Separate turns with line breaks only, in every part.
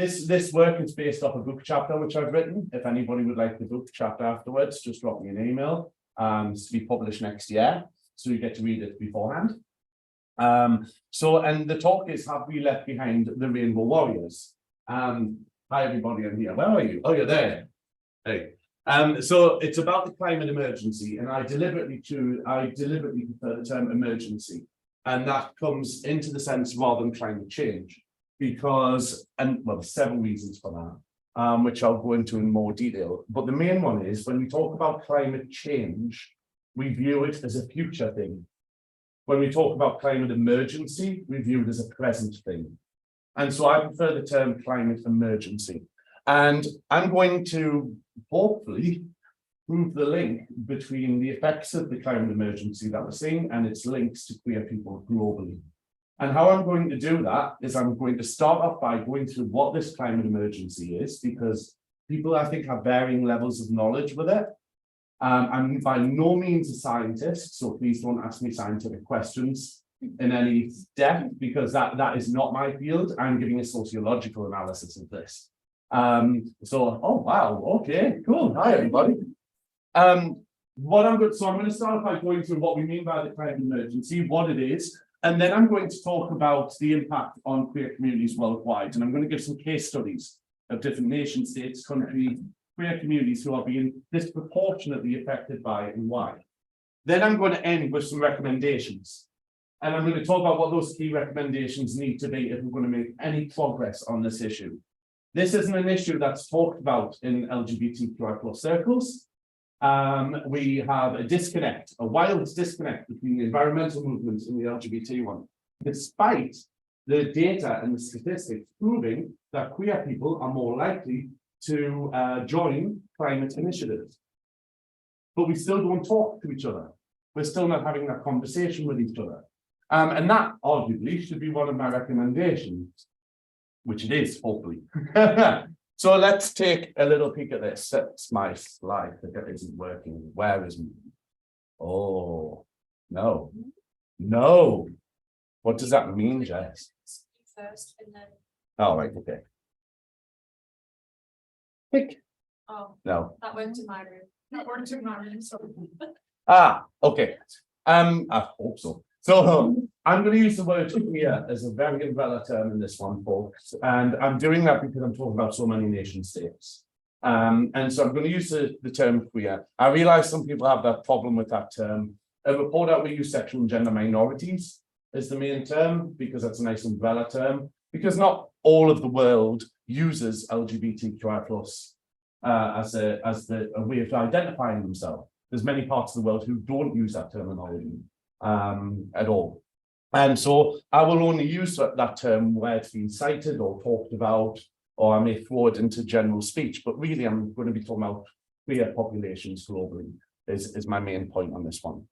this work is based off a book chapter which I've written. If anybody would like the book chapter afterwards, just drop me an email. It's to be published next year, so you get to read it beforehand. And the talk is, have we left behind the Rainbow Warriors? Hi everybody, I'm here. Where are you? Oh, you're there. Hey. So it's about the climate emergency, and I deliberately prefer the term emergency, and that comes into the sense rather than climate change, because, and well, there's several reasons for that, which I'll go into in more detail. But the main one is, when we talk about climate change, we view it as a future thing. When we talk about climate emergency, we view it as a present thing. And so I prefer the term climate emergency. And I'm going to hopefully prove the link between the effects of the climate emergency that we're seeing and its links to queer people globally. And how I'm going to do that is I'm going to start off by going through what this climate emergency is, because people, I think, have varying levels of knowledge with it. I'm by no means a scientist, so please don't ask me scientific questions in any depth, because that is not my field. I'm giving a sociological analysis of this. Oh wow, okay, cool. Hi everybody. I'm going to start off by going through what we mean by the climate emergency, what it is, and then I'm going to talk about the impact on queer communities worldwide, and I'm going to give some case studies of different nation states, countries, queer communities who are being disproportionately affected by it and why. Then I'm going to end with some recommendations, and I'm going to talk about what those key recommendations need to be if we're going to make any progress on this issue. This isn't an issue that's talked about in LGBTQI+ circles. We have a disconnect, a wild disconnect between the environmental movements and the LGBT one, despite the data and the statistics proving that queer people are more likely to join climate initiatives. But we still don't talk to each other. We're still not having that conversation with each other. And that arguably should be one of my recommendations, which it is, hopefully. So let's take a little peek at this. That's my slide that isn't working. Where is it? Oh, no. No. What does that mean, Jess?
First and then.
Oh, right, okay. Pick.
Oh,
no.
That went to my room. That went to my room, sorry.
Okay. I hope so. So I'm going to use the word queer as a very umbrella term in this one, folks. And I'm doing that because I'm talking about so many nation states. And so I'm going to use the term queer. I realize some people have that problem with that term. A report out, we use sexual and gender minorities as the main term, because that's a nice umbrella term, because not all of the world uses LGBTQI+ as a way of identifying themselves. There's many parts of the world who don't use that terminology at all. And so I will only use that term where it's been cited or talked about, or I may throw it into general speech, but really I'm going to be talking about queer populations globally is my main point on this one.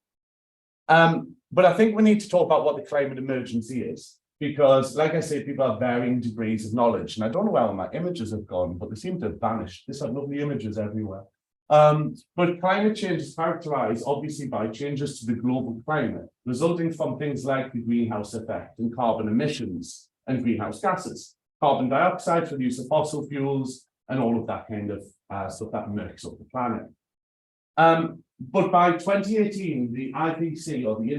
But I think we need to talk about what the climate emergency is, because like I say, people have varying degrees of knowledge, and I don't know where all my images have gone, but they seem to have vanished. There's some lovely images everywhere. But climate change is characterized obviously by changes to the global climate, resulting from things like the greenhouse effect and carbon emissions and greenhouse gases, carbon dioxide for the use of fossil fuels, and all of that kind of stuff that murks up the planet. But by 2018, the IPC, or the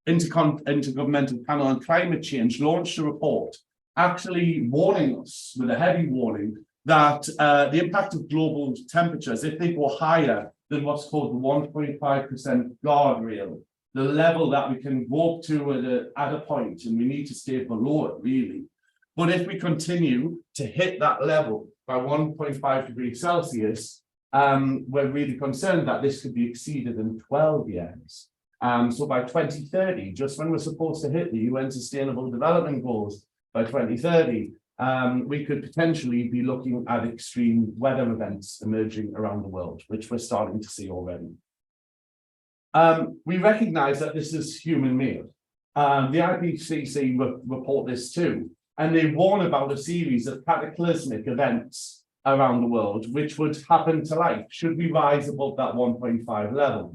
Intergovernmental Panel on Climate Change, launched a report actually warning us with a heavy warning that the impact of global temperatures, if they go higher than what's called the 1.5% guardrail, the level that we can go up to at a point, and we need to stay below it, really. But if we continue to hit that level by 1.5 degrees Celsius, we're really concerned that this could be exceeded in 12 years. So by 2030, just when we're supposed to hit the UN Sustainable Development Goals by 2030, we could potentially be looking at extreme weather events emerging around the world, which we're starting to see already. We recognize that this is human-made. The IPCC report this too, and they warn about a series of cataclysmic events around the world, which would happen to life should we rise above that 1.5 level.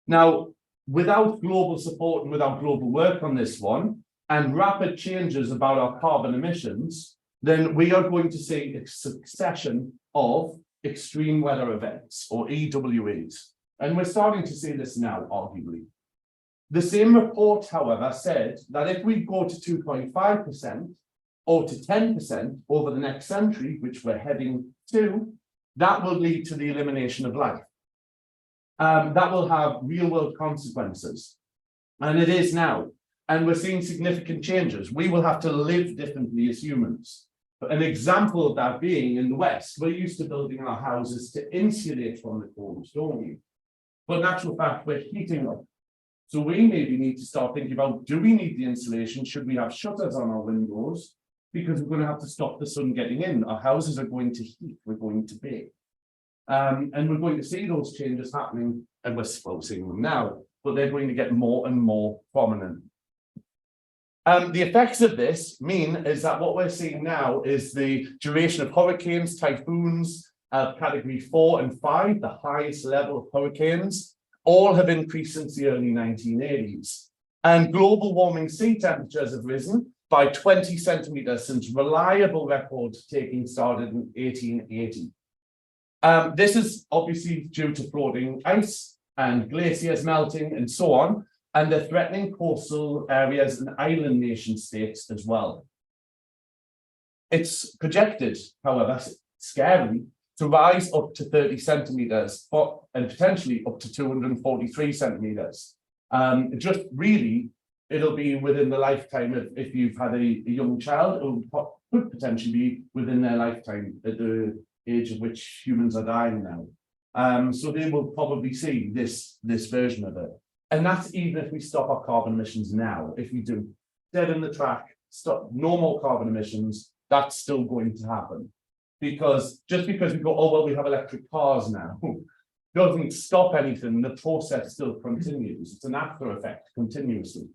Now, without global support and without global work on this one, and rapid changes about our carbon emissions, then we are going to see a succession of extreme weather events, or EWEs. And we're starting to see this now, arguably. The same report, however, said that if we go to 2.5% or to 10% over the next century, which we're heading to, that will lead to the elimination of life. That will have real world consequences. And it is now. And we're seeing significant changes. We will have to live differently as humans. An example of that being in the West, we're used to building our houses to insulate from the cold, don't we? But in actual fact, we're heating up. So we maybe need to start thinking about, do we need the insulation? Should we have shutters on our windows? Because we're going to have to stop the sun getting in. Our houses are going to heat, we're going to bake. And we're going to see those changes happening, and we're seeing them now, but they're going to get more and more prominent. The effects of this mean is that what we're seeing now is the duration of hurricanes, typhoons, category 4 and 5, the highest level of hurricanes, all have increased since the early 1980s. And global warming sea temperatures have risen by 20 centimeters since reliable record taking started in 1880. This is obviously due to floating ice and glaciers melting and so on, and they're threatening coastal areas and island nation states as well. It's projected, however, scarily, to rise up to 30 centimeters and potentially up to 243 centimeters. Just really, it'll be within the lifetime of, if you've had a young child, it could potentially be within their lifetime at the age of which humans are dying now. So they will probably see this version of it. And that's even if we stop our carbon emissions now. If we do dead in the track, stop no more carbon emissions, that's still going to happen. Because just because we go, oh, well, we have electric cars now, doesn't stop anything. The process still continues. It's an after effect continuously.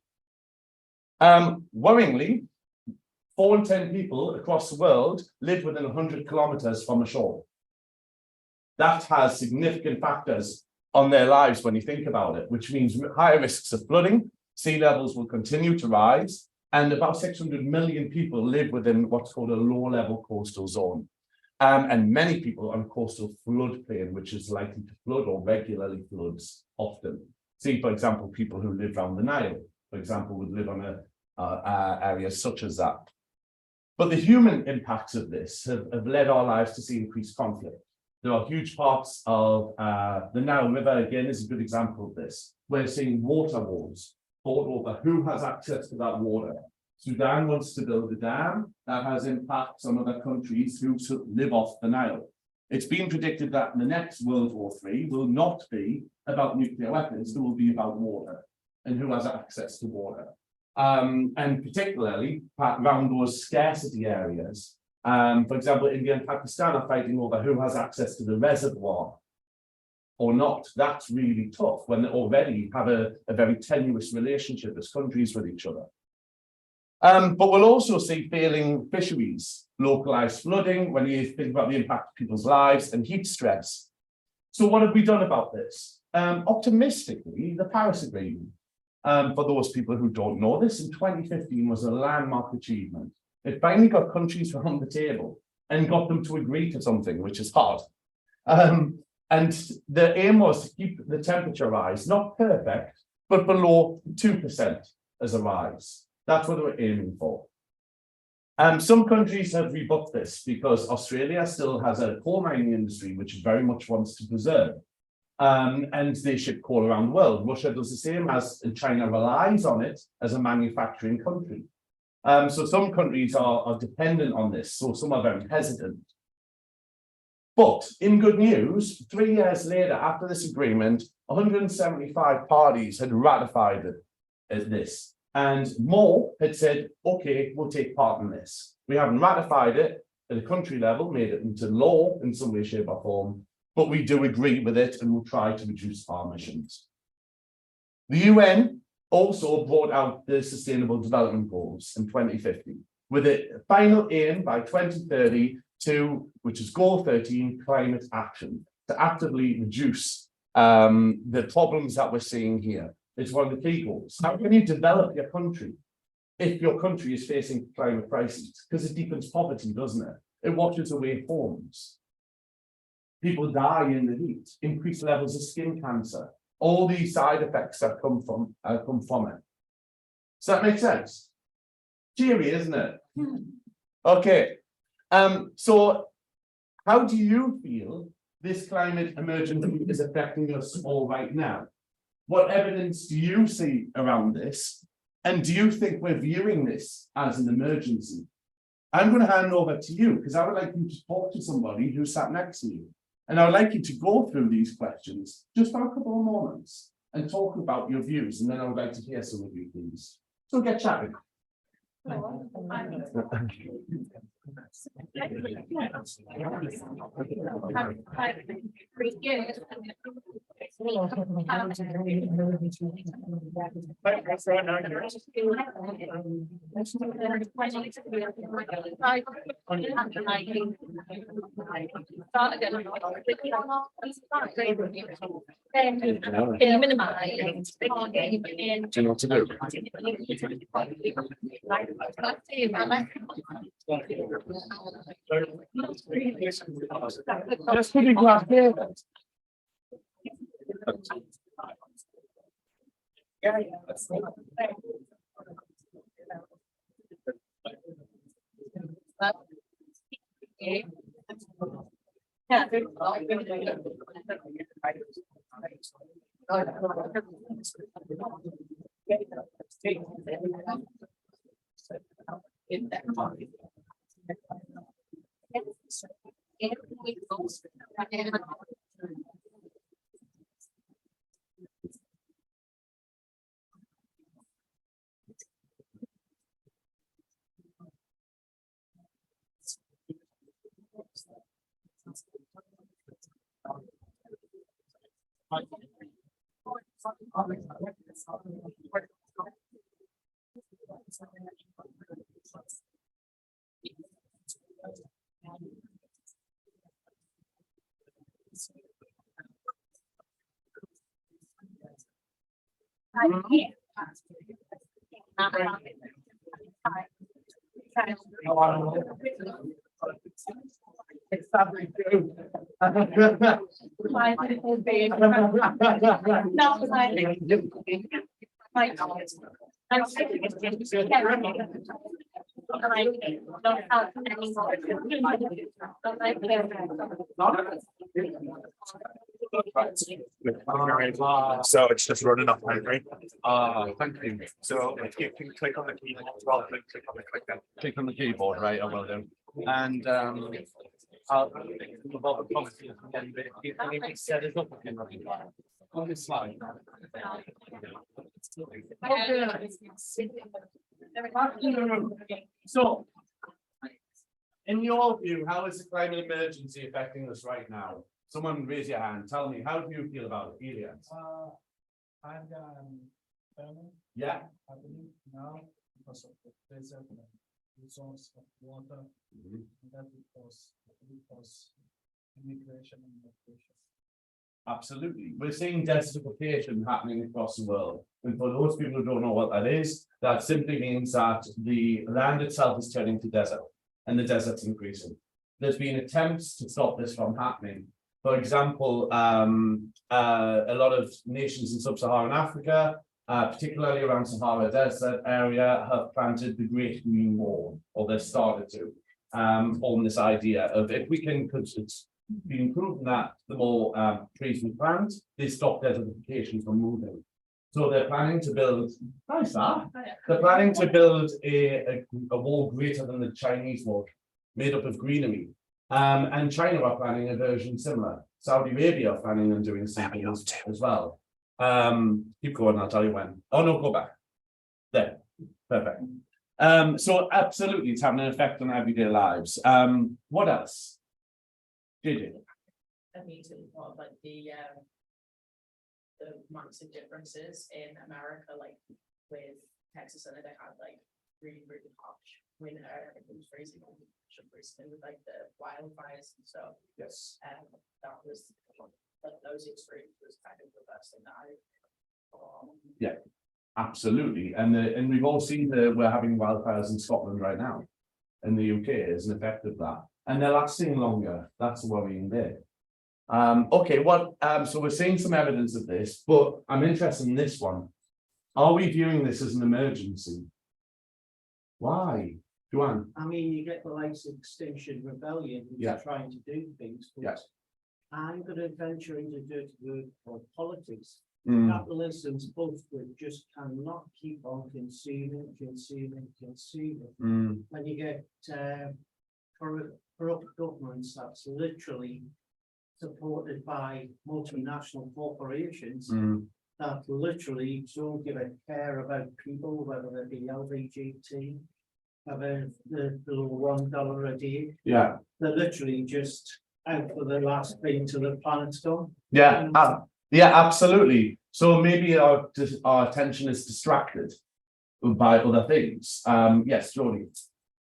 Worryingly, 4 in 10 people across the world live within 100 kilometers from a shore. That has significant factors on their lives when you think about it, which means higher risks of flooding, sea levels will continue to rise, and about 600 million people live within what's called a low-level coastal zone. And many people on coastal floodplain, which is likely to flood or regularly floods often. See, for example, people who live around the Nile, for example, would live on areas such as that. But the human impacts of this have led our lives to see increased conflict. There are huge parts of the Nile River, again, is a good example of this. We're seeing water wars fought over who has access to that water. Sudan wants to build a dam that has impacts on other countries who live off the Nile. It's been predicted that the next World War III will not be about nuclear weapons, it will be about water and who has access to water. And particularly around those scarcity areas. For example, India and Pakistan are fighting over who has access to the reservoir or not. That's really tough when they already have a very tenuous relationship as countries with each other. But we'll also see failing fisheries, localized flooding, when you think about the impact of people's lives, and heat stress. So what have we done about this? Optimistically, the Paris Agreement, for those people who don't know this, in 2015 was a landmark achievement. It finally got countries around the table and got them to agree to something, which is hard. And the aim was to keep the temperature rise, not perfect, but below 2% as a rise. That's what they were aiming for. Some countries have rebuffed this because Australia still has a coal mining industry, which very much wants to preserve. And they ship coal around the world. Russia does the same, and China relies on it as a manufacturing country. So some countries are dependent on this, so some are very hesitant. But in good news, 3 years later, after this agreement, 175 parties had ratified this. And more had said, okay, we'll take part in this. We haven't ratified it at a country level, made it into law in some way, shape or form, but we do agree with it and we'll try to reduce our emissions. The UN also brought out the Sustainable Development Goals in 2050, with a final aim by 2030 which is Goal 13, climate action, to actively reduce the problems that we're seeing here. It's one of the key goals. How can you develop your country if your country is facing climate crisis, because it deepens poverty, doesn't it? It washes away homes. People die in the heat, increased levels of skin cancer, all these side effects that come from it. Does that make sense? Cheery, isn't it? Okay. So how do you feel this climate emergency is affecting us all right now? What evidence do you see around this? And do you think we're viewing this as an emergency? I'm going to hand over to you because I would like you to talk to somebody who sat next to you. And I would like you to go through these questions just for a couple of moments and talk about your views. And then I would like to hear some of you, please. So get chatting. Just put it glass here. It's probably true.
So it's just running off my brain.
Thank you.
So if you can click on the keyboard rather than click on the click down.
Click on the keyboard, right? I will do. And I'll about the policy again, but if anything set it up again, on this slide. So, in your view, how is the climate emergency affecting us right now? Someone raise your hand. Tell me, how do you feel about it, Ilya?
I'm famine
Yeah.
happening now because of the desert and resource of water. And that will cause immigration and migration.
Absolutely. We're seeing desertification happening across the world. And for those people who don't know what that is, that simply means that the land itself is turning to desert and the desert's increasing. There's been attempts to stop this from happening. For example, a lot of nations in sub-Saharan Africa, particularly around Sahara Desert area, have planted the Great Green Wall, or they've started to, on this idea of if we can, because it's been proven that the more trees we plant, they stop desertification from moving. So they're planning to build, they're planning to build a wall greater than the Chinese wall, made up of greenery. And China are planning a version similar. Saudi Arabia are planning on doing something as well. Keep going, I'll tell you when. Oh no, go back. There, perfect. So absolutely, it's having an effect on everyday lives. What else? JJ.
I mean, to what like the massive differences in America, like with Texas, and they had like really harsh winter. It was freezing recently with like the wildfires and stuff.
Yes.
That was like those extremes was kind of the best thing that I.
Yeah. Absolutely, and we've all seen we're having wildfires in Scotland right now. In the UK as an effect of that, and they're lasting longer. That's a worrying bit. Okay, so we're seeing some evidence of this, but I'm interested in this one. Are we viewing this as an emergency? Why? Joanne?
I mean, you get the likes of Extinction Rebellion, who's
Yeah.
trying to do things, but
Yes.
I'm gonna venture into dirty word called politics.
Mm,
Capitalism's bullshit just cannot keep on consuming.
mm,
When you get corrupt governments that's literally supported by multinational corporations
mm,
that literally don't give a care about people, whether they be LGBT, about the little $1 a day.
yeah,
They're literally just out for the last thing till the planet's gone.
yeah, absolutely. So maybe our attention is distracted by other things. Yes, Jodie.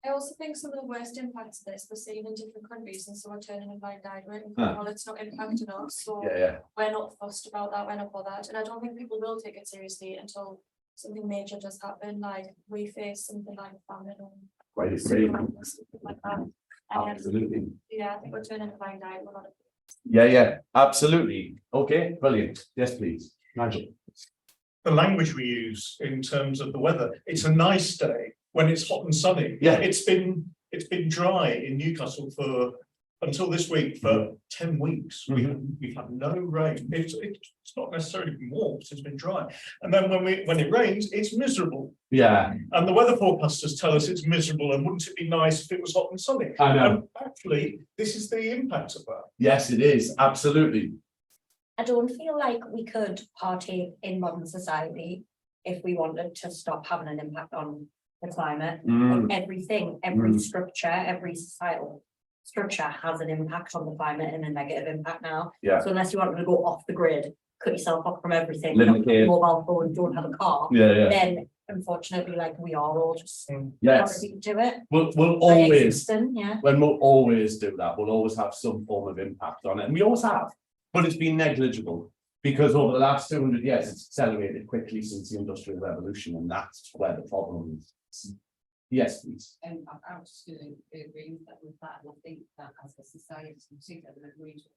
I also think some of the worst impacts of this we're seeing in different countries, and so we're turning a blind eye to it, and
Huh.
well, it's not impacting us, so
Yeah.
we're not fussed about that, we're not bothered, and I don't think people will take it seriously until something major does happen, like we face something like famine or
Quite agree.
something like that.
Absolutely.
Yeah, I think we're turning a blind eye to a lot of.
Yeah, absolutely. Okay, brilliant. Yes, please. Nigel.
The language we use in terms of the weather, it's a nice day when it's hot and sunny.
Yeah.
It's been dry in Newcastle for until this week for 10 weeks. We've had no rain. It's not necessarily been warm, it's been dry. And then when it rains, it's miserable.
Yeah,
And the weather forecasters tell us it's miserable and wouldn't it be nice if it was hot and sunny?
I know.
And actually, this is the impact of that.
Yes, it is. Absolutely.
I don't feel like we could partake in modern society if we wanted to stop having an impact on the climate.
Mm,
Like everything, every
Mm.
structure, every societal structure has an impact on the climate and a negative impact now.
Yeah.
So unless you want to go off the grid, cut yourself off from everything,
Live in
not
a cave.
have a mobile phone, don't have a car,
yeah.
then unfortunately, like we are all just
Yes.
contributing to it.
We'll
by
always,
existing, yeah.
when we'll always do that, we'll always have some form of impact on it. And we always have, but it's been negligible. Because over the last 200 years, it's accelerated quickly since the Industrial Revolution, and that's where the problem is. Yes, please.
And I'm just going to agree with that, and I think that as a society, particularly we talk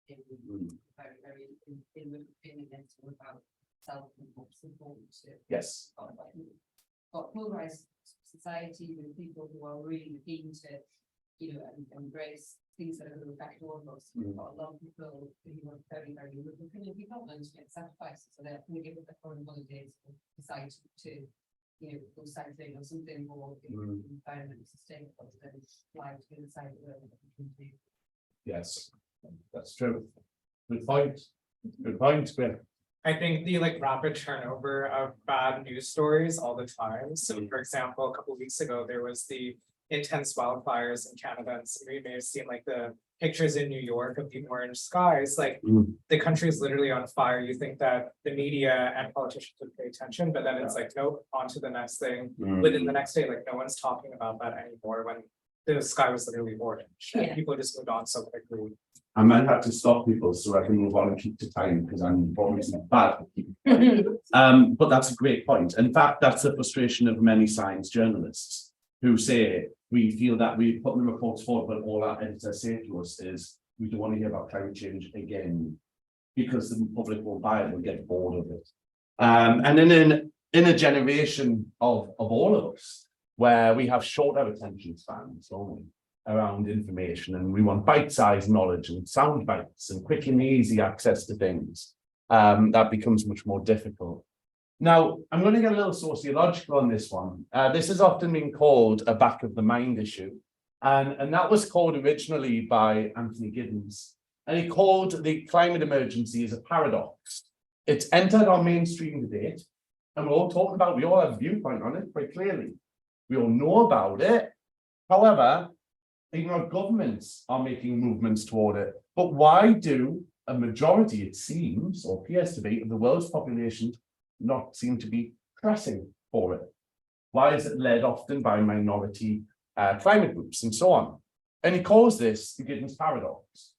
about it very in against about self support to
Yes.
got polarized society with people who are really keen to, embrace things that are going to affect all of us. We've got a lot of people who are very not going to get sacrifices, so they're going to give up their foreign holidays or decide to go cycling or something more environmentally sustainable than fly to the other side of the world.
Yes, that's true. Good point. Good point, Greg.
I think the rapid turnover of bad news stories all the time. So for example, a couple of weeks ago, there was the intense wildfires in Canada, and some of you may have seen the pictures in New York of the orange skies. The country is literally on fire. You think that the media and politicians would pay attention, but then it's nope, on to the next thing. Within the next day, no one's talking about that anymore when the sky was literally orange. And people just moved on so quickly.
I might have to stop people so I can move on and keep to time because I'm obviously bad. But that's a great point. In fact, that's the frustration of many science journalists who say we feel that we put the reports forward, but all our editors say to us is we don't want to hear about climate change again because the public won't buy it, they'll get bored of it. And then in a generation of all of us, where we have shorter attention spans only around information, and we want bite-sized knowledge and sound bites and quick and easy access to things, that becomes much more difficult. Now, I'm going to get a little sociological on this one. This has often been called a back of the mind issue. And that was called originally by Anthony Giddens. And he called the climate emergency as a paradox. It's entered our mainstream debate. And we all have a viewpoint on it quite clearly. We all know about it. However, even our governments are making movements toward it. But why do a majority, it seems, or appears to be, of the world's population not seem to be pressing for it? Why is it led often by minority climate groups and so on? And he calls this the Giddens paradox.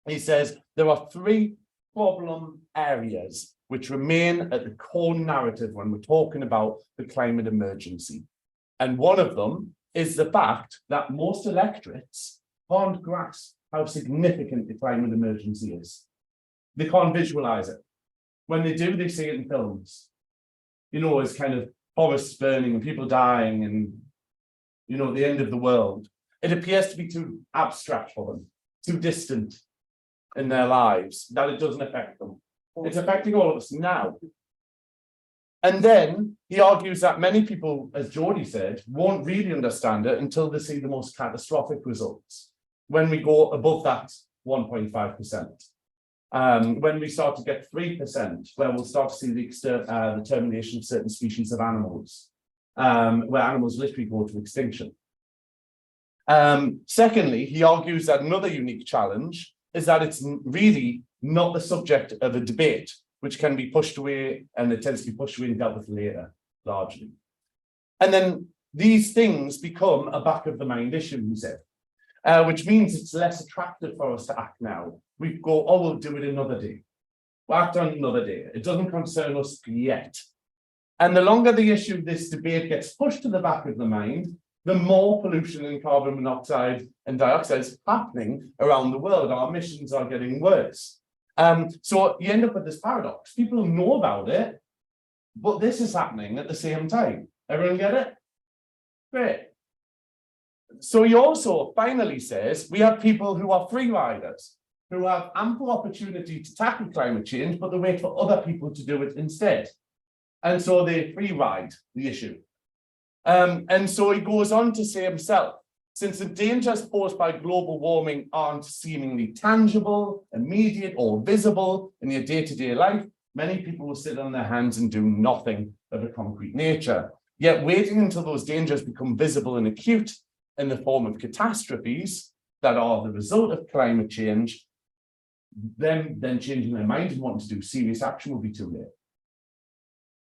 He says there are three problem areas which remain at the core narrative when we're talking about the climate emergency. And one of them is the fact that most electorates can't grasp how significant the climate emergency is. They can't visualize it. When they do, they see it in films. You know, it's kind of forests burning and people dying and, you know, the end of the world. It appears to be too abstract for them, too distant in their lives, that it doesn't affect them. It's affecting all of us now. And then he argues that many people, as Jody said, won't really understand it until they see the most catastrophic results. When we go above that 1.5%. When we start to get 3%, where we'll start to see the termination of certain species of animals, where animals literally go to extinction. Secondly, he argues that another unique challenge is that it's really not the subject of a debate, which can be pushed away, and it tends to be pushed away and dealt with later, largely. And then these things become a back of the mind issue, he said, which means it's less attractive for us to act now. We go, oh, we'll do it another day. We'll act on another day. It doesn't concern us yet. And the longer the issue, this debate gets pushed to the back of the mind, the more pollution and carbon monoxide and dioxide is happening around the world. Our emissions are getting worse. So you end up with this paradox. People know about it, but this is happening at the same time. Everyone get it? Great. So he also finally says we have people who are free riders, who have ample opportunity to tackle climate change, but they wait for other people to do it instead. And so they free ride the issue. And so he goes on to say himself, since the dangers posed by global warming aren't seemingly tangible, immediate, or visible in your day-to-day life, many people will sit on their hands and do nothing of a concrete nature. Yet waiting until those dangers become visible and acute in the form of catastrophes that are the result of climate change, then changing their mind and wanting to do serious action will be too late.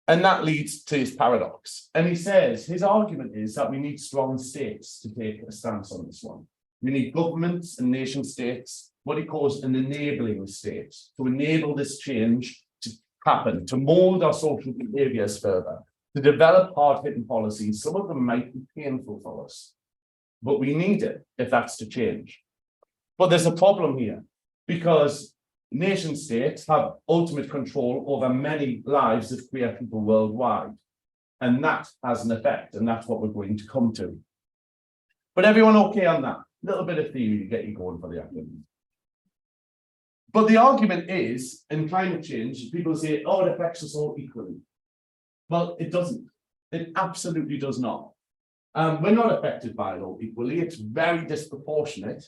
And that leads to his paradox. And he says his argument is that we need strong states to take a stance on this one. We need governments and nation states, what he calls an enabling state, to enable this change to happen, to mold our social behaviors further, to develop hard-hitting policies. Some of them might be painful for us, but we need it if that's to change. But there's a problem here, because nation states have ultimate control over many lives of queer people worldwide. And that has an effect, and that's what we're going to come to. But everyone okay on that? A little bit of theory to get you going for the afternoon. But the argument is, in climate change, people say, oh, it affects us all equally. Well, it doesn't. It absolutely does not. We're not affected by it all equally. It's very disproportionate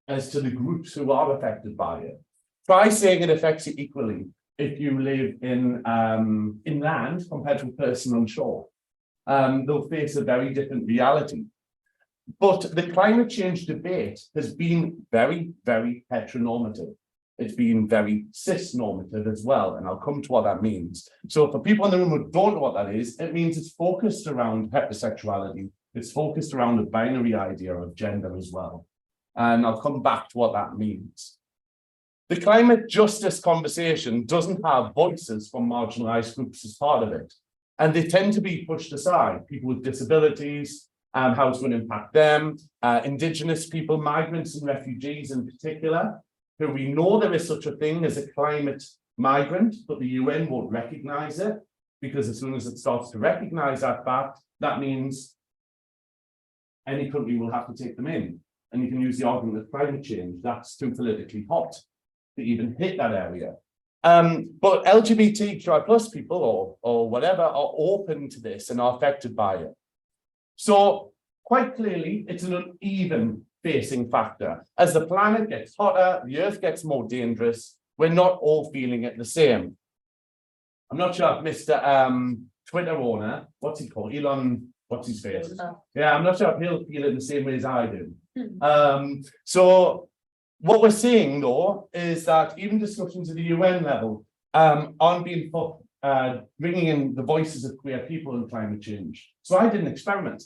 as to the groups who are affected by it. Try saying it affects you equally if you live in inland compared to a person on shore. They'll face a very different reality. But the climate change debate has been very, very heteronormative. It's been very cis-normative as well, and I'll come to what that means. So for people in the room who don't know what that is, it means it's focused around heterosexuality. It's focused around the binary idea of gender as well. And I'll come back to what that means. The climate justice conversation doesn't have voices from marginalized groups as part of it. And they tend to be pushed aside. People with disabilities, how it's going to impact them, Indigenous people, migrants and refugees in particular, who we know there is such a thing as a climate migrant, but the UN won't recognize it, because as soon as it starts to recognize that fact, that means any country will have to take them in. And you can use the argument of climate change, that's too politically hot to even hit that area. But LGBTQI plus people or whatever are open to this and are affected by it. So quite clearly, it's an uneven facing factor. As the planet gets hotter, the earth gets more dangerous, we're not all feeling it the same. I'm not sure if Mr. Twitter owner, what's he called? Elon, what's his face? Yeah, I'm not sure if he'll feel it the same way as I do. So what we're seeing, though, is that even discussions at the UN level aren't being put, bringing in the voices of queer people in climate change. So I did an experiment.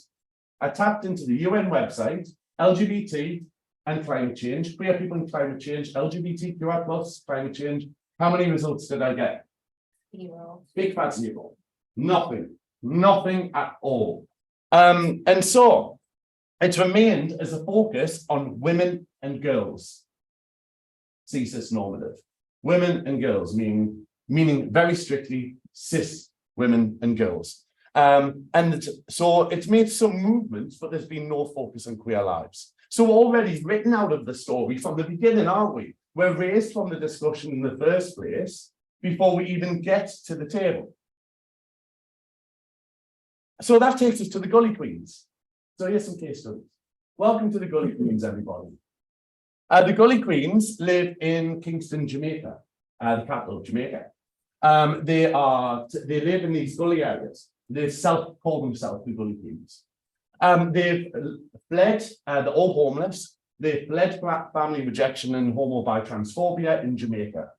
I tapped into the UN website, LGBT and climate change, queer people and climate change, LGBTQI plus climate change. How many results did I get?
Zero.
Big fat zero. Nothing at all. And so it's remained as a focus on women and girls. Cis normative. Women and girls, meaning very strictly cis women and girls. So it's made some movements, but there's been no focus on queer lives. So already written out of the story from the beginning, aren't we? We're raised from the discussion in the first place before we even get to the table. So that takes us to the Gully Queens. So here's some case studies. Welcome to the Gully Queens, everybody. The Gully Queens live in Kingston, Jamaica, the capital of Jamaica. They live in these gully areas. They call themselves the Gully Queens. They've fled, they're all homeless. They've fled black family rejection and homo bi transphobia in Jamaica.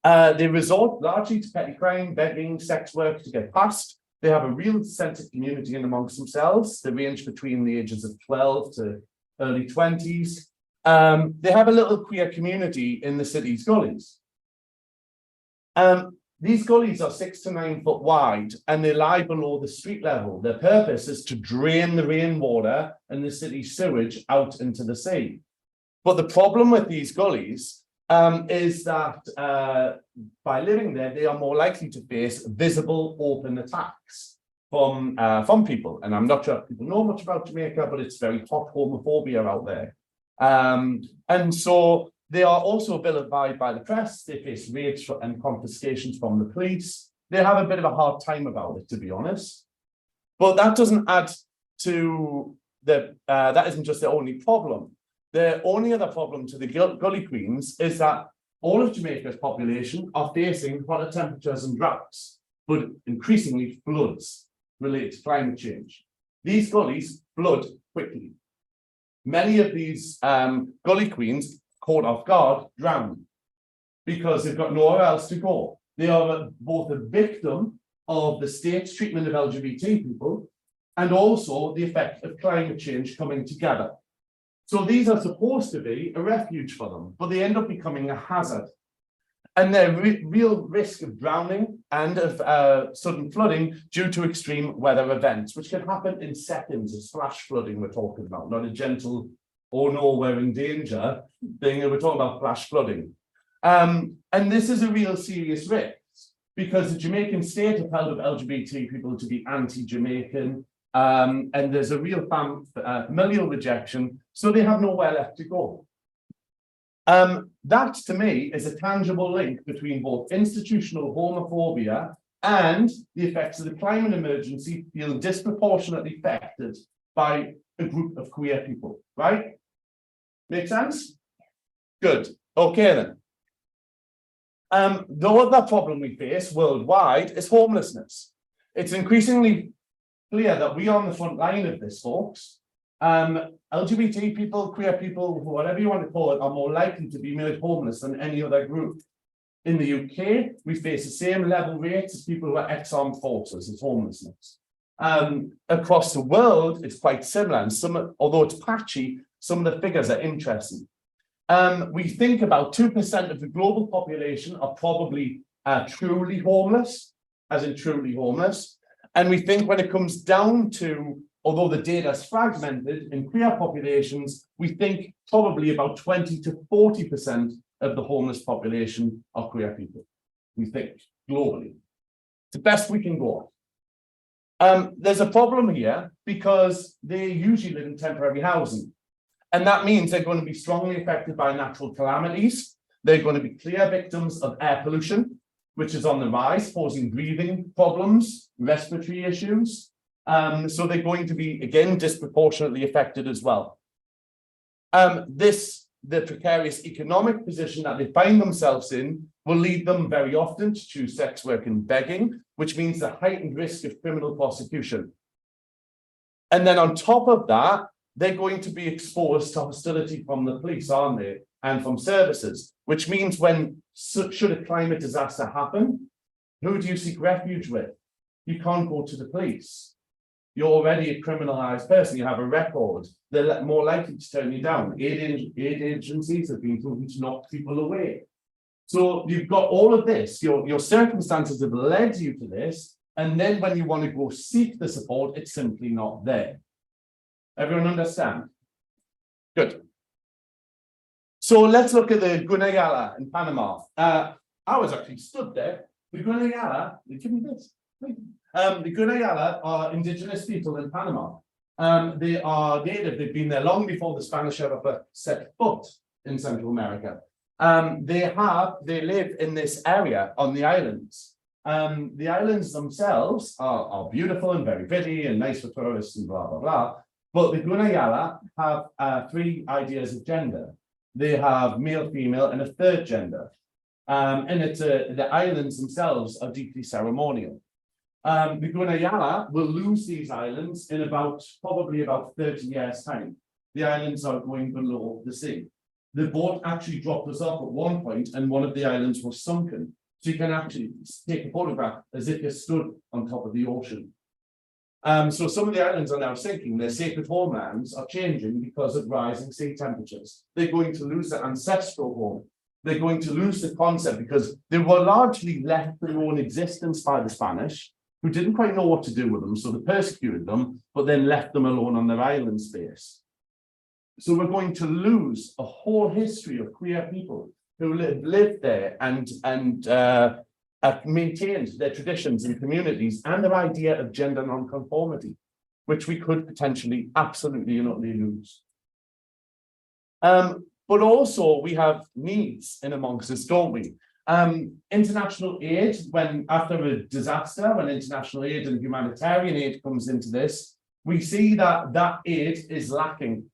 They resort largely to petty crime, begging, sex work to get past. They have a real sense of community in amongst themselves. They range between the ages of 12 to early 20s. They have a little queer community in the city's gullies. These gullies are 6 to 9 foot wide and they lie below the street level. Their purpose is to drain the rainwater and the city's sewage out into the sea. But the problem with these gullies is that by living there, they are more likely to face visible, open attacks from people. And I'm not sure if people know much about Jamaica, but it's very hot homophobia out there. And so they are also vilified by the press. They face raids and confiscations from the police. They have a bit of a hard time about it, to be honest. But that doesn't add to that isn't just the only problem. The only other problem to the Gully Queens is that all of Jamaica's population are facing hotter temperatures and droughts, but increasingly floods related to climate change. These gullies flood quickly. Many of these Gully Queens, caught off guard, drown because they've got nowhere else to go. They are both a victim of the state's treatment of LGBT people and also the effect of climate change coming together. So these are supposed to be a refuge for them, but they end up becoming a hazard. And they're real risk of drowning and of sudden flooding due to extreme weather events, which can happen in seconds. It's flash flooding we're talking about, not a gentle, oh no, we're in danger thing. We're talking about flash flooding. And this is a real serious risk because the Jamaican state have held up LGBT people to be anti-Jamaican. And there's a real familial rejection, so they have nowhere left to go. That to me is a tangible link between both institutional homophobia and the effects of the climate emergency feeling disproportionately affected by a group of queer people, right? Make sense? Good. Okay then. The other problem we face worldwide is homelessness. It's increasingly clear that we are on the front line of this, folks. LGBT people, queer people, whatever you want to call it, are more likely to be made homeless than any other group. In the UK, we face the same level rates as people who are ex-armed forces as homelessness. Across the world, it's quite similar, and although it's patchy, some of the figures are interesting. We think about 2% of the global population are probably truly homeless, as in truly homeless. And we think when it comes down to, although the data is fragmented in queer populations, we think probably about 20 to 40% of the homeless population are queer people. We think globally. It's the best we can go on. There's a problem here because they usually live in temporary housing. And that means they're going to be strongly affected by natural calamities. They're going to be clear victims of air pollution, which is on the rise, causing breathing problems, respiratory issues. So they're going to be, again, disproportionately affected as well. The precarious economic position that they find themselves in will lead them very often to choose sex work and begging, which means the heightened risk of criminal prosecution. And then on top of that, they're going to be exposed to hostility from the police, aren't they? And from services, which means should a climate disaster happen, who do you seek refuge with? You can't go to the police. You're already a criminalized person, you have a record. They're more likely to turn you down. Aid agencies have been proven to knock people away. So you've got all of this, your circumstances have led you to this, and then when you want to go seek the support, it's simply not there. Everyone understand? Good. So let's look at the Gunayala in Panama. I was actually stood there. The Gunayala, give me this. The Gunayala are indigenous people in Panama. They are native, they've been there long before the Spanish ever set foot in Central America. They live in this area on the islands. The islands themselves are beautiful and very pretty and nice for tourists and blah, blah, blah. But the Gunayala have 3 ideas of gender. They have male, female, and a third gender. And the islands themselves are deeply ceremonial. The Gunayala will lose these islands in probably about 30 years' time. The islands are going below the sea. The boat actually dropped us off at one point and one of the islands was sunken. So you can actually take a photograph as if you stood on top of the ocean. So some of the islands are now sinking. Their sacred homelands are changing because of rising sea temperatures. They're going to lose their ancestral home. They're going to lose the concept because they were largely left to their own existence by the Spanish, who didn't quite know what to do with them. So they persecuted them, but then left them alone on their island space. So we're going to lose a whole history of queer people who lived there and maintained their traditions and communities and their idea of gender nonconformity, which we could potentially absolutely and utterly lose. But also we have needs in amongst us, don't we? International aid, after a disaster, when international aid and humanitarian aid comes into this, we see that aid is lacking.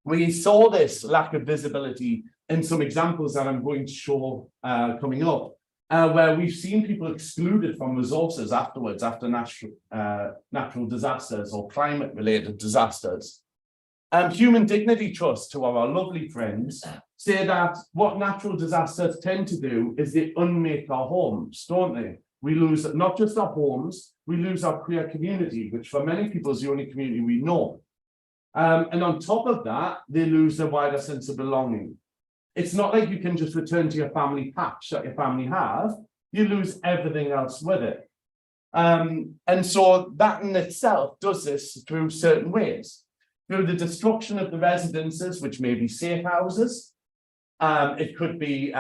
We saw this lack of visibility in some examples that I'm going to show coming up, where we've seen people excluded from resources afterwards, after natural disasters or climate-related disasters. Human Dignity Trust, who are our lovely friends, say that what natural disasters tend to do is they unmake our homes, don't they? We lose not just our homes, we lose our queer community, which for many people is the only community we know. And on top of that, they lose their wider sense of belonging. It's not like you can just return to your family patch that your family have, you lose everything else with it. And so that in itself does this through certain ways. Through the destruction of the residences, which may be safe houses. It could be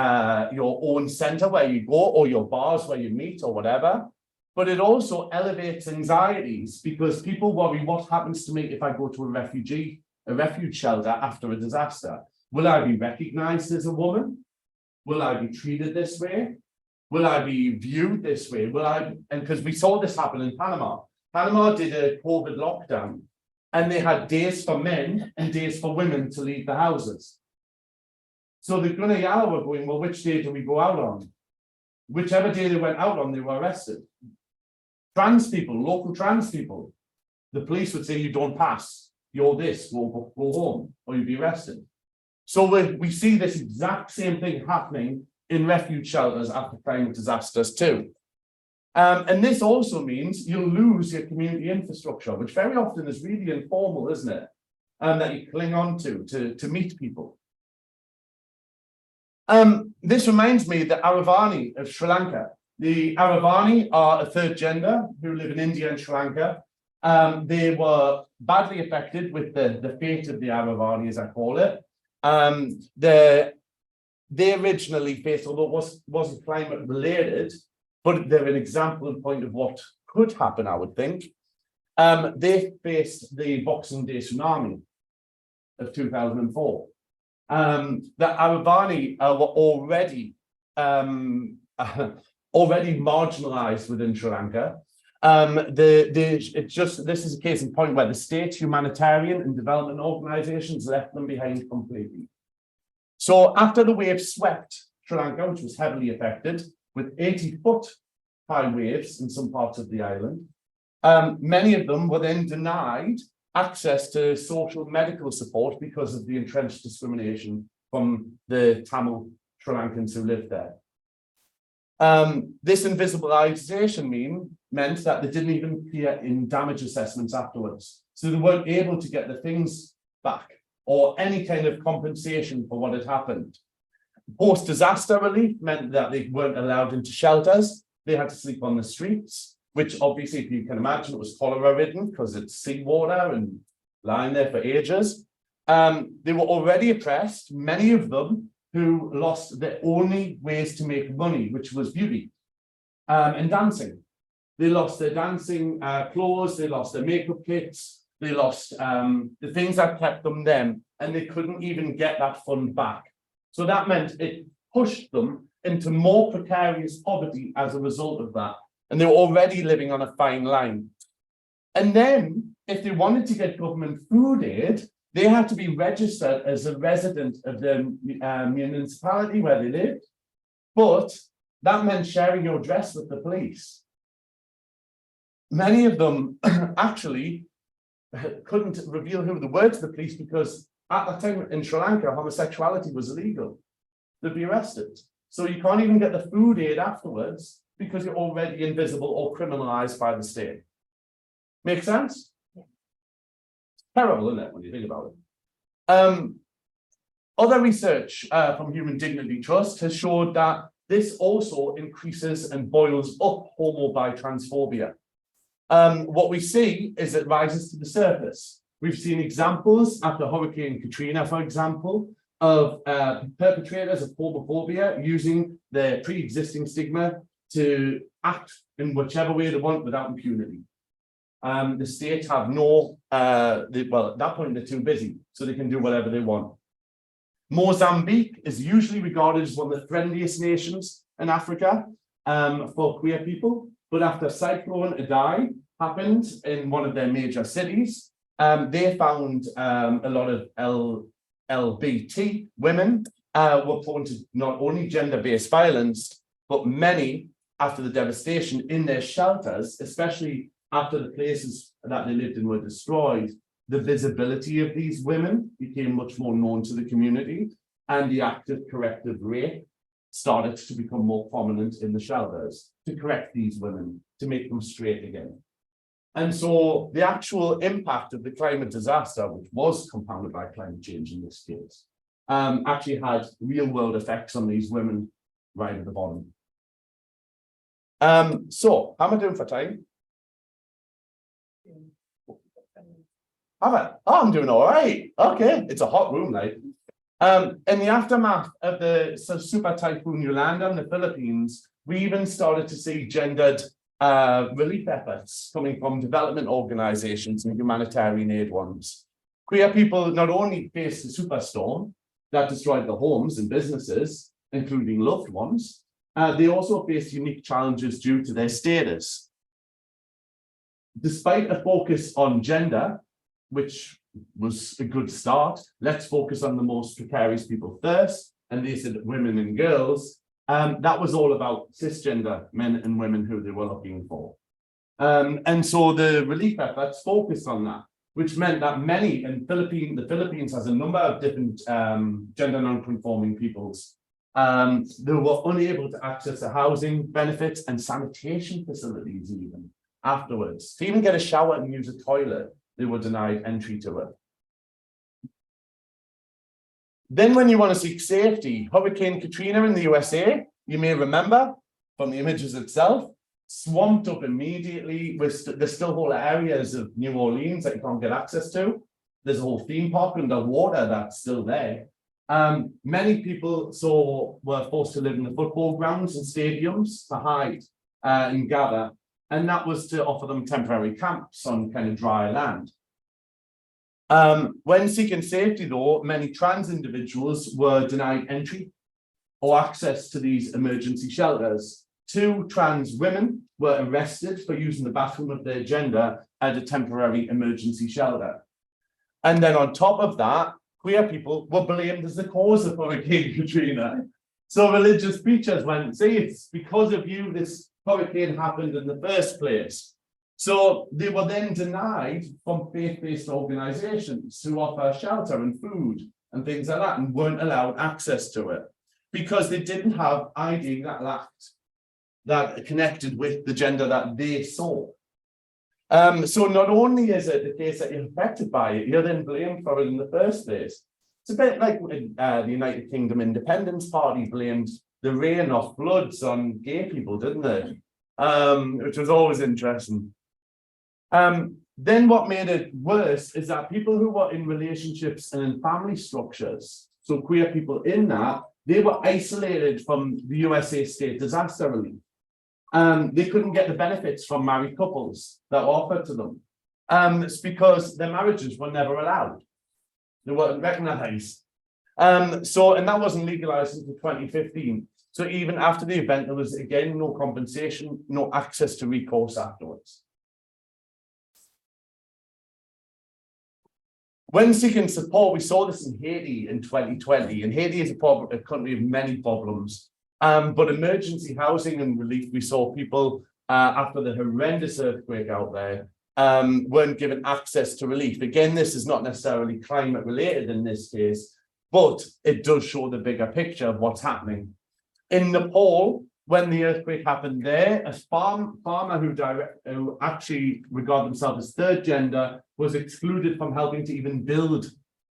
your own centre where you go, or your bars where you meet, or whatever. But it also elevates anxieties because people worry, what happens to me if I go to a refuge shelter after a disaster? Will I be recognised as a woman? Will I be treated this way? Will I be viewed this way? And because we saw this happen in Panama. Panama did a COVID lockdown. And they had days for men and days for women to leave the houses. So the Gunayala were going, well, which day do we go out on? Whichever day they went out on, they were arrested. Trans people, local trans people, the police would say, you don't pass, you're this, go home, or you'll be arrested. So we see this exact same thing happening in refuge shelters after climate disasters too. And this also means you'll lose your community infrastructure, which very often is really informal, isn't it? That you cling on to meet people. This reminds me of the Aravani of Sri Lanka. The Aravani are a third gender who live in India and Sri Lanka. They were badly affected with the fate of the Aravani, as I call it. They originally faced, although it wasn't climate related, but they're an example and point of what could happen, I would think. They faced the Boxing Day tsunami of 2004. The Aravani were already marginalized within Sri Lanka. This is a case in point where the state, humanitarian and development organizations left them behind completely. So after the wave swept Sri Lanka, which was heavily affected, with 80-foot high waves in some parts of the island. Many of them were then denied access to social medical support because of the entrenched discrimination from the Tamil Sri Lankans who lived there. This invisibilization meant that they didn't even appear in damage assessments afterwards. So they weren't able to get the things back or any kind of compensation for what had happened. Post-disaster relief meant that they weren't allowed into shelters. They had to sleep on the streets, which obviously, if you can imagine, it was cholera ridden because it's seawater and lying there for ages. They were already oppressed, many of them who lost their only ways to make money, which was beauty and dancing. They lost their dancing clothes, they lost their makeup kits, they lost the things that kept them, and they couldn't even get that fund back. So that meant it pushed them into more precarious poverty as a result of that. And they were already living on a fine line. And then, if they wanted to get government food aid, they had to be registered as a resident of the municipality where they lived. But that meant sharing your address with the police. Many of them actually couldn't reveal who they were to the police because at that time in Sri Lanka, homosexuality was illegal. They'd be arrested. So you can't even get the food aid afterwards because you're already invisible or criminalized by the state. Make sense? Yeah. Terrible, isn't it, when you think about it? Other research from Human Dignity Trust has showed that this also increases and boils up homo bi transphobia. What we see is it rises to the surface. We've seen examples after Hurricane Katrina, for example, of perpetrators of homophobia using their pre-existing stigma to act in whichever way they want without impunity. The states have no, well, at that point they're too busy, so they can do whatever they want. Mozambique is usually regarded as one of the friendliest nations in Africa for queer people, but after Cyclone Idai happened in one of their major cities, they found a lot of LBT women were prone to not only gender-based violence, but many, after the devastation in their shelters, especially after the places that they lived in were destroyed, the visibility of these women became much more known to the community, and the active corrective rape started to become more prominent in the shelters to correct these women, to make them straight again. And so the actual impact of the climate disaster, which was compounded by climate change in this case, actually had real world effects on these women right at the bottom. So how am I doing for time? Oh, I'm doing all right. Okay, it's a hot room, like. In the aftermath of the super typhoon Uganda in the Philippines, we even started to see gendered relief efforts coming from development organizations and humanitarian aid ones. Queer people not only faced the superstorm that destroyed their homes and businesses, including loved ones, they also faced unique challenges due to their status. Despite a focus on gender, which was a good start, let's focus on the most precarious people first, and they said women and girls. That was all about cisgender men and women who they were looking for. And so the relief efforts focused on that, which meant that many in the Philippines has a number of different gender non-conforming peoples. They were unable to access the housing benefits and sanitation facilities even afterwards. To even get a shower and use a toilet, they were denied entry to it. Then when you want to seek safety, Hurricane Katrina in the USA, you may remember from the images itself, swamped up immediately with there's still whole areas of New Orleans that you can't get access to. There's a whole theme park underwater that's still there. Many people were forced to live in the football grounds and stadiums to hide and gather. And that was to offer them temporary camps on kind of dry land. When seeking safety, though, many trans individuals were denied entry or access to these emergency shelters. 2 trans women were arrested for using the bathroom of their gender at a temporary emergency shelter. And then on top of that, queer people were blamed as the cause of Hurricane Katrina. So religious preachers went, see, it's because of you this hurricane happened in the first place. So they were then denied from faith-based organizations who offer shelter and food and things like that, and weren't allowed access to it because they didn't have ID that connected with the gender that they saw. So not only is it the case that you're affected by it, you're then blamed for it in the first place. It's a bit like when the United Kingdom Independence Party blamed the rain or floods on gay people, didn't they? Which was always interesting. Then what made it worse is that people who were in relationships and in family structures, so queer people in that, they were isolated from the USA state disaster relief. They couldn't get the benefits from married couples that were offered to them. It's because their marriages were never allowed. They weren't recognized. And that wasn't legalized until 2015. So even after the event, there was again no compensation, no access to recourse afterwards. When seeking support, we saw this in Haiti in 2020, and Haiti is a country of many problems. But emergency housing and relief, we saw people after the horrendous earthquake out there weren't given access to relief. Again, this is not necessarily climate related in this case, but it does show the bigger picture of what's happening. In Nepal, when the earthquake happened there, a farmer who actually regard themselves as third gender was excluded from helping to even build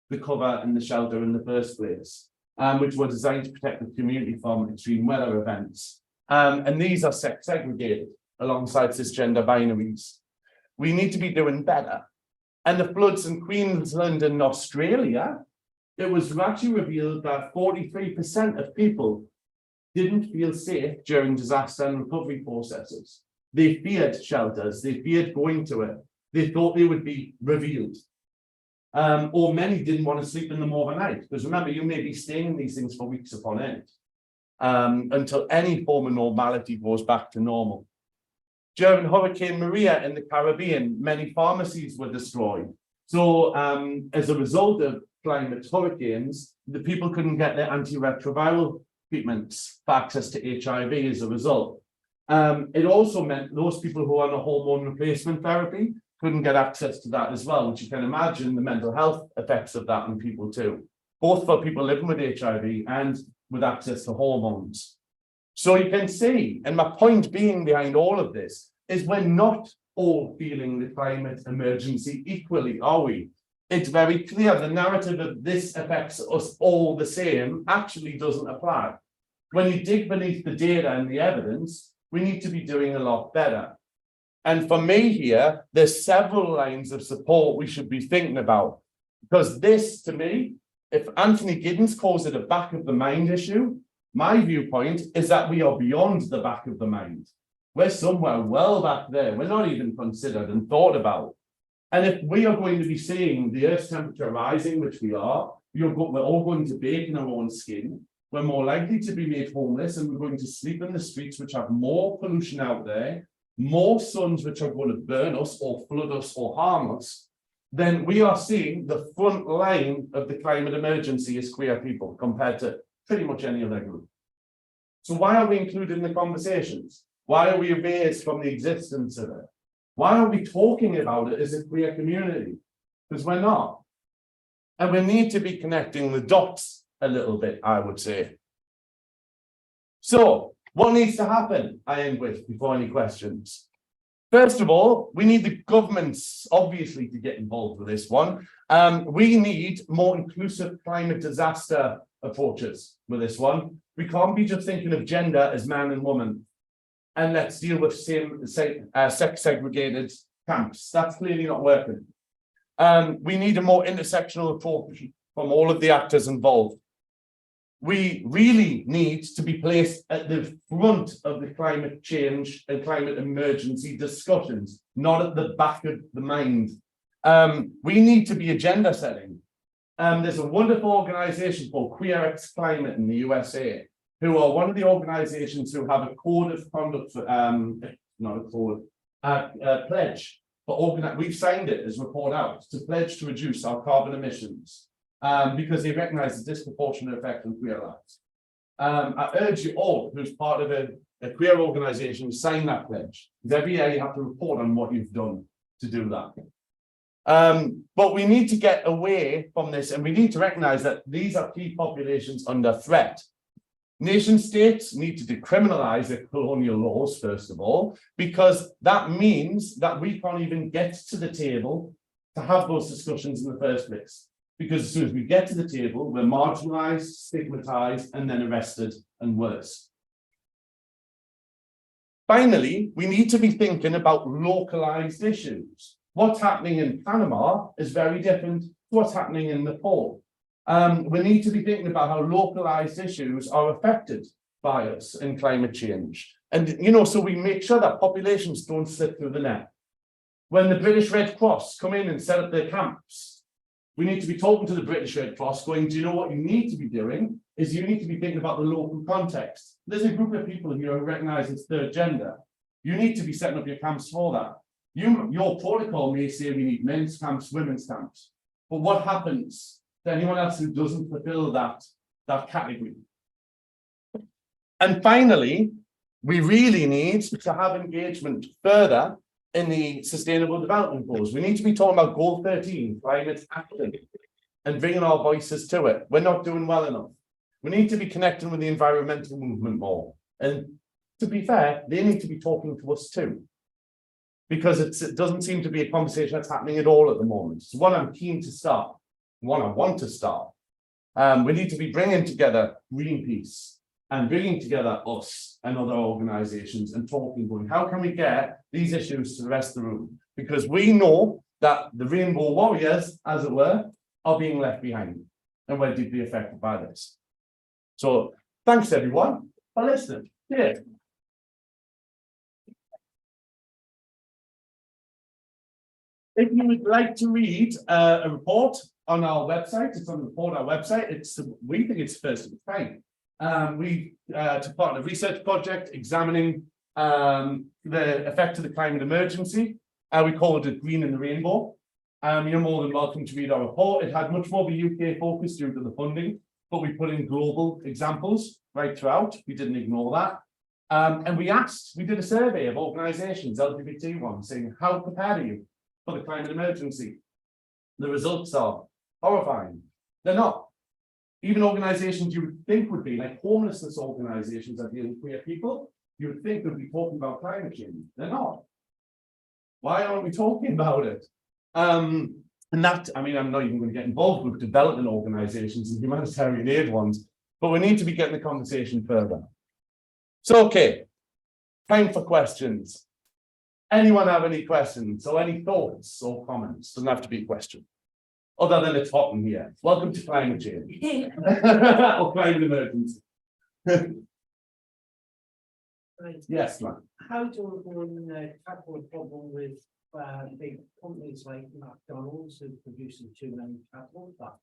the cover and the shelter in the first place, which were designed to protect the community from extreme weather events. And these are sex segregated alongside cisgender binaries. We need to be doing better. And the floods in Queensland and Australia, it was actually revealed that 43% of people didn't feel safe during disaster and recovery processes. They feared shelters, they feared going to it. They thought they would be revealed. Or many didn't want to sleep in them overnight. Because remember, you may be staying in these things for weeks upon end until any form of normality goes back to normal. During Hurricane Maria in the Caribbean, many pharmacies were destroyed. So as a result of climate hurricanes, the people couldn't get their antiretroviral treatments for access to HIV as a result. It also meant those people who are on a hormone replacement therapy couldn't get access to that as well, which you can imagine the mental health effects of that on people too, both for people living with HIV and with access to hormones. So you can see, and my point being behind all of this is we're not all feeling the climate emergency equally, are we? It's very clear the narrative of this affects us all the same actually doesn't apply. When you dig beneath the data and the evidence, we need to be doing a lot better. And for me here, there's several lines of support we should be thinking about. Because this, to me, if Anthony Giddens calls it a back of the mind issue, my viewpoint is that we are beyond the back of the mind. We're somewhere well back there. We're not even considered and thought about. And if we are going to be seeing the Earth's temperature rising, which we are, we're all going to bake in our own skin. We're more likely to be made homeless, and we're going to sleep in the streets, which have more pollution out there, more suns which are going to burn us or flood us or harm us. Then we are seeing the front line of the climate emergency as queer people compared to pretty much any other group. So why are we included in the conversations? Why are we erased from the existence of it? Why are we talking about it as a queer community? Because we're not. And we need to be connecting the dots a little bit, I would say. So what needs to happen, I end with, before any questions? First of all, we need the governments, obviously, to get involved with this one. We need more inclusive climate disaster approaches with this one. We can't be just thinking of gender as man and woman. And let's deal with sex segregated camps. That's clearly not working. We need a more intersectional approach from all of the actors involved. We really need to be placed at the front of the climate change and climate emergency discussions, not at the back of the mind. We need to be agenda setting. There's a wonderful organization called Queer X Climate in the USA, who are one of the organizations who have a code of conduct, not a code, pledge for we've signed it as ReportOUT to pledge to reduce our carbon emissions because they recognize the disproportionate effect on queer lives. I urge you all who's part of a queer organization to sign that pledge, because every year you have to report on what you've done to do that. But we need to get away from this, and we need to recognize that these are key populations under threat. Nation states need to decriminalize their colonial laws, first of all, because that means that we can't even get to the table to have those discussions in the first place. Because as soon as we get to the table, we're marginalized, stigmatized, and then arrested and worse. Finally, we need to be thinking about localized issues. What's happening in Panama is very different to what's happening in Nepal. We need to be thinking about how localized issues are affected by us in climate change. And, you know, so we make sure that populations don't slip through the net. When the British Red Cross come in and set up their camps, we need to be talking to the British Red Cross going, do you know what you need to be doing? Is you need to be thinking about the local context. There's a group of people here who recognize it's third gender. You need to be setting up your camps for that. Your protocol may say we need men's camps, women's camps. But what happens to anyone else who doesn't fulfill that category? And finally, we really need to have engagement further in the Sustainable Development Goals. We need to be talking about Goal 13, climate action, and bringing our voices to it. We're not doing well enough. We need to be connecting with the environmental movement more. And to be fair, they need to be talking to us too. Because it doesn't seem to be a conversation that's happening at all at the moment. It's one I'm keen to start, one I want to start. We need to be bringing together Greenpeace and bringing together us and other organizations and talking, going, how can we get these issues to the rest of the room? Because we know that the rainbow warriors, as it were, are being left behind and we're deeply affected by this. So thanks everyone for listening. Yeah. If you would like to read a report on our website, it's on the ReportOUT website. We think it's first of its kind. We took part in a research project examining the effect of the climate emergency. We called it Green in the Rainbow. You're more than welcome to read our report. It had much more of a UK focus due to the funding, but we put in global examples right throughout. We didn't ignore that. And we did a survey of organizations, LGBT ones, saying, how prepared are you for the climate emergency? The results are horrifying. They're not. Even organizations you would think would be, like homelessness organizations that deal with queer people, you would think would be talking about climate change. They're not. Why aren't we talking about it? And that, I mean, I'm not even going to get involved with development organizations and humanitarian aid ones, but we need to be getting the conversation further. So, okay, time for questions. Anyone have any questions or any thoughts or comments? Doesn't have to be a question. Other than it's hot in here. Welcome to climate change. Or climate emergency. Yes, man.
How do we tackle the problem with big companies like McDonald's who producing too many cattle that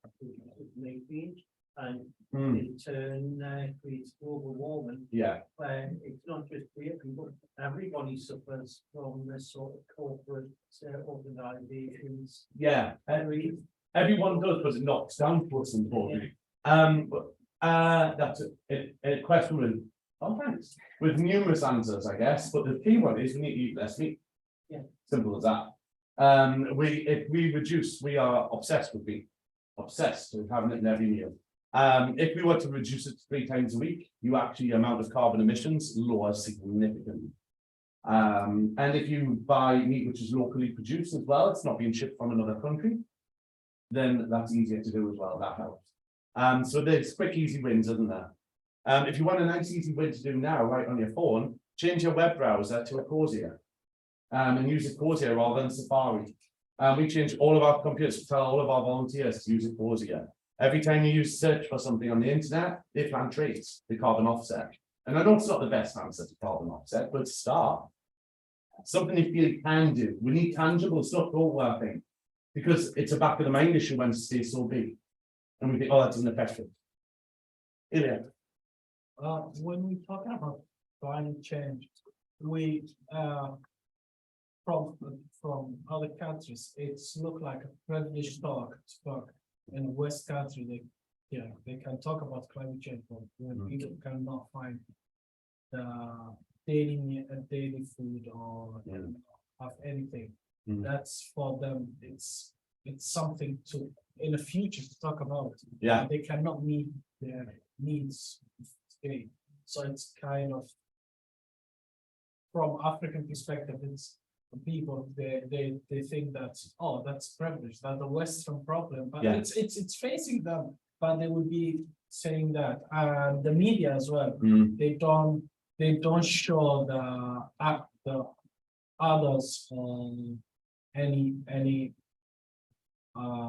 maybe and in turn creates global warming?
Yeah.
It's not just queer people, everybody suffers from this sort of corporate organizations.
Yeah, everyone does, but it knocks down to us importantly. That's a question with, oh thanks, with numerous answers, I guess, but the key one is we need to eat less meat.
Yeah.
Simple as that. If we reduce, we are obsessed with meat, obsessed with having it in every meal. If we were to reduce it 3 times a week, you actually amount of carbon emissions lowers significantly. And if you buy meat which is locally produced as well, it's not being shipped from another country, then that's easier to do as well. That helps. So there's quick, easy wins, isn't there? If you want a nice, easy win to do now, right on your phone, change your web browser to a Ecosia. And use Ecosia rather than Safari. We change all of our computers to tell all of our volunteers to use Ecosia. Every time you use search for something on the internet, they plan traits, the carbon offset. And I know it's not the best answer to carbon offset, but start. Something you feel you can do. We need tangible stuff, don't we, I think? Because it's a back of the mind issue when it stays so big. And we think, oh, that doesn't affect it. Ilya.
When we talk about climate change, we from other countries, it's look like a privileged talk. In the West country, they can talk about climate change, but when people cannot find daily food or have anything, that's for them. It's something to in the future to talk about.
Yeah,
they cannot meet their needs today, so it's kind of from African perspective, it's people, they think that, oh, that's privilege, that's a Western problem, but
Yeah.
it's facing them, but they would be saying that, and the media as well,
Mm,
they don't show the others, any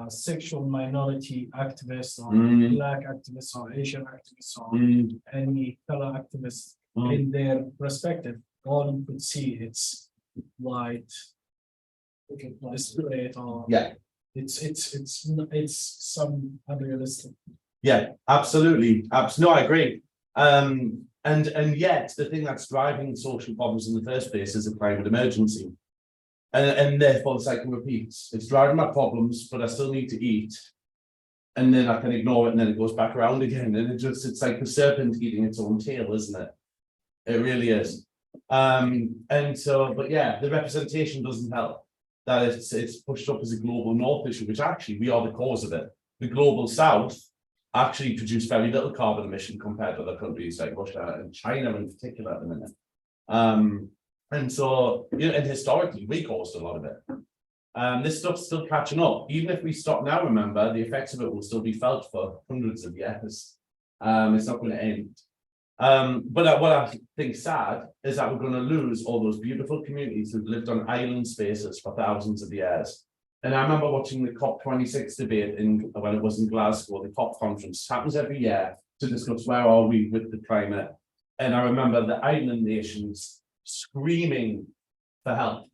sexual minority activists or
Mm.
black activists or Asian activists or
mm,
any fellow activists
mm.
in their perspective. All you could see it's white, straight, or
Yeah.
it's some unrealistic.
Yeah, absolutely. No, I agree. And yet the thing that's driving social problems in the first place is a climate emergency. And therefore the cycle repeats. It's driving my problems, but I still need to eat. And then I can ignore it and then it goes back around again. And it's like the serpent eating its own tail, isn't it? It really is. And so, but yeah, the representation doesn't help. That it's pushed up as a global north issue, which actually we are the cause of it. The global south actually produce very little carbon emission compared to other countries like Russia and China in particular at the minute. And so, you know, and historically we caused a lot of it. This stuff's still catching up. Even if we stop now, remember, the effects of it will still be felt for hundreds of years. It's not going to end. But what I think sad is that we're going to lose all those beautiful communities who've lived on island spaces for thousands of years. And I remember watching the COP26 debate when it was in Glasgow, the COP conference happens every year to discuss where are we with the climate. And I remember the island nations screaming for help,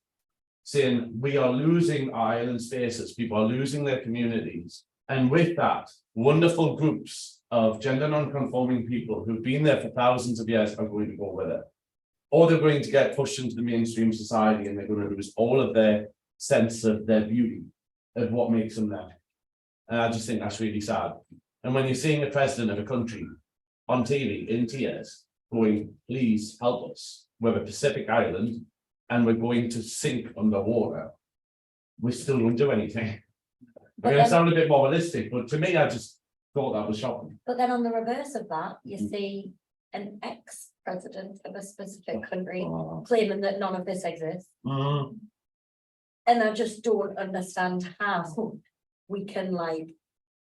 saying we are losing our island spaces, people are losing their communities. And with that, wonderful groups of gender non-conforming people who've been there for thousands of years are going to go with it. Or they're going to get pushed into the mainstream society and they're going to lose all of their sense of their beauty, of what makes them there. And I just think that's really sad. And when you're seeing the president of a country on TV in tears going, please help us, we're a Pacific island and we're going to sink underwater, we still don't do anything.
But
I'm going to
then-
sound a bit more realistic, but to me, I just thought that was shocking.
But then on the reverse of that, you see an ex-president of a specific country
Oh.
claiming that none of this exists.
Mm,
And I just don't understand how we can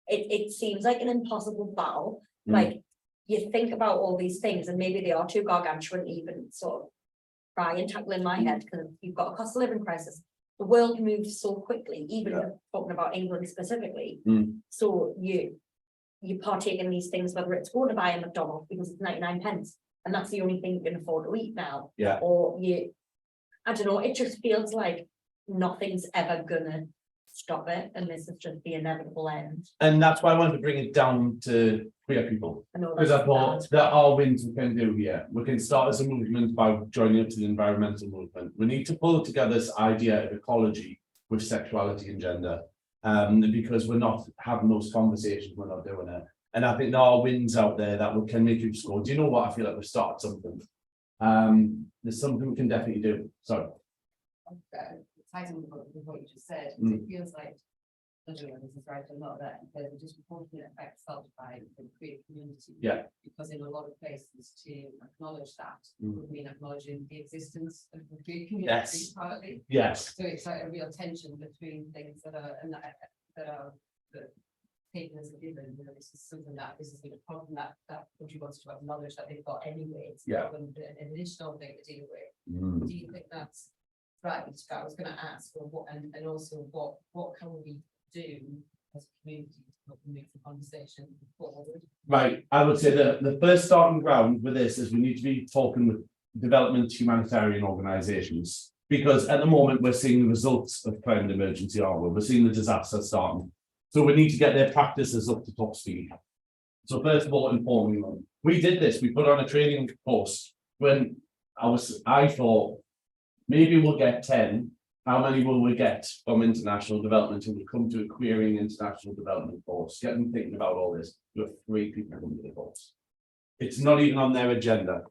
it seems like an impossible battle.
Mm.
Like, you think about all these things and maybe they are too gargantuan to even sort of try and tackle in my head, because you've got a cost of living crisis. The world moves so quickly, even if you're talking about England specifically.
Mm.
So you partake in these things, whether it's going to buy a McDonald's because it's 99 pence, and that's the only thing you can afford to eat now.
Yeah.
Or I don't know, it just feels like nothing's ever gonna stop it, and this is just the inevitable end.
And that's why I wanted to bring it down to queer people.
I know
Because
that's
I thought
bad.
there are wins we can do here. We can start as a movement by joining up to the environmental movement. We need to pull together this idea of ecology with sexuality and gender. Because we're not having those conversations, we're not doing it. And I think there are wins out there that we can make you score. Do you know what? I feel like we've started something. There's something we can definitely do. Sorry.
Ties in with what you just said,
Mm.
it feels like, I don't know, this is right, a lot of that, there's a disproportionate effect felt by the queer community.
Yeah.
Because in a lot of places to acknowledge that
Mm.
would mean acknowledging the existence of the queer
Yes.
community partly.
Yes.
So it's like a real tension between things that are, taken as a given, you know, this is something that, this is a problem that country wants to acknowledge that they've got anyway, it's
Yeah.
an additional thing to deal with.
Mm.
Do you think that's right? But I was gonna ask, well, what, and also what can we do as a community to help move the conversation forward?
Right, I would say that the first starting ground with this is we need to be talking with development humanitarian organisations. Because at the moment, we're seeing the results of climate emergency, aren't we? We're seeing the disaster starting. So we need to get their practices up to top speed. So first of all, informing them. We did this, we put on a training course when I thought, maybe we'll get 10. How many will we get from international development who will come to a querying international development course? Get them thinking about all this. We have 3 people coming to the course. It's not even on their agenda.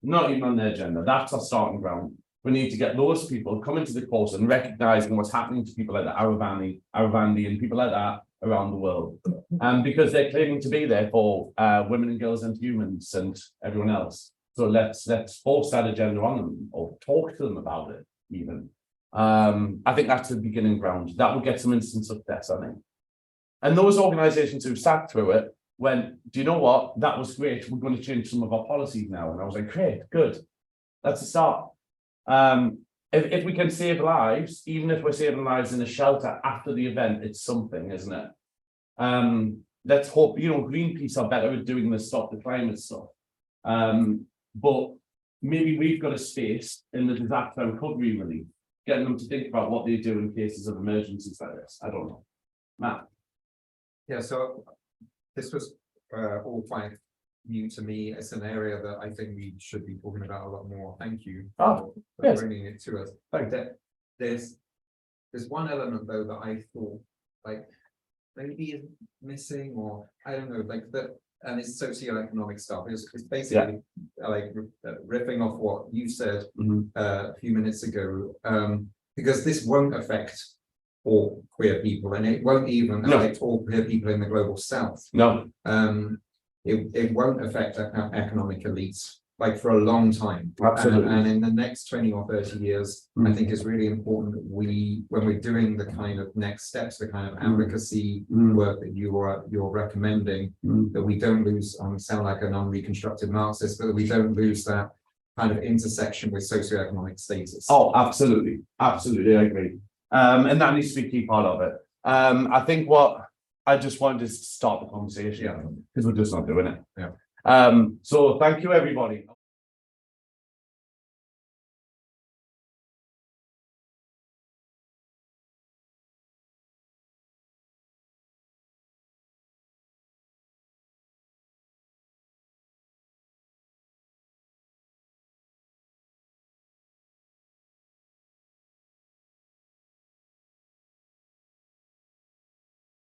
Not even on their agenda. That's our starting ground. We need to get those people coming to the course and recognizing what's happening to people like the Aravandi and people like that around the world. Because they're claiming to be there for women and girls and humans and everyone else. So let's force that agenda on them or talk to them about it even. I think that's the beginning ground. That will get some instant success, I think. And those organisations who sat through it went, do you know what? That was great. We're going to change some of our policies now. And I was like, great, good. That's a start. If we can save lives, even if we're saving lives in a shelter after the event, it's something, isn't it? Let's hope, Greenpeace are better at doing the stop the climate stuff. But maybe we've got a space in the disaster and recovery relief, getting them to think about what they do in cases of emergencies like this. I don't know. Matt.
Yeah, so this was all quite new to me. It's an area that I think we should be talking about a lot more. Thank you for
yes.
bringing it to us.
Thanks.
There's one element though that I thought like maybe is missing, or I don't know, like that, and it's socioeconomic stuff. It's basically like riffing off what you said a few minutes ago, because this won't affect all queer people, and it won't even affect all queer people in the global south.
No.
It won't affect economic elites like for a long time.
Absolutely.
And in the next 20 or 30 years, I think it's really important that when we're doing the kind of next steps, the kind of advocacy work that you're recommending, that we don't lose, sound like an unreconstructed Marxist, but that we don't lose that kind of intersection with socioeconomic status.
Oh, absolutely. Absolutely, I agree. And that needs to be a key part of it. I think what I just wanted to start the conversation, because we're just not doing it.
Yeah.
So thank you, everybody.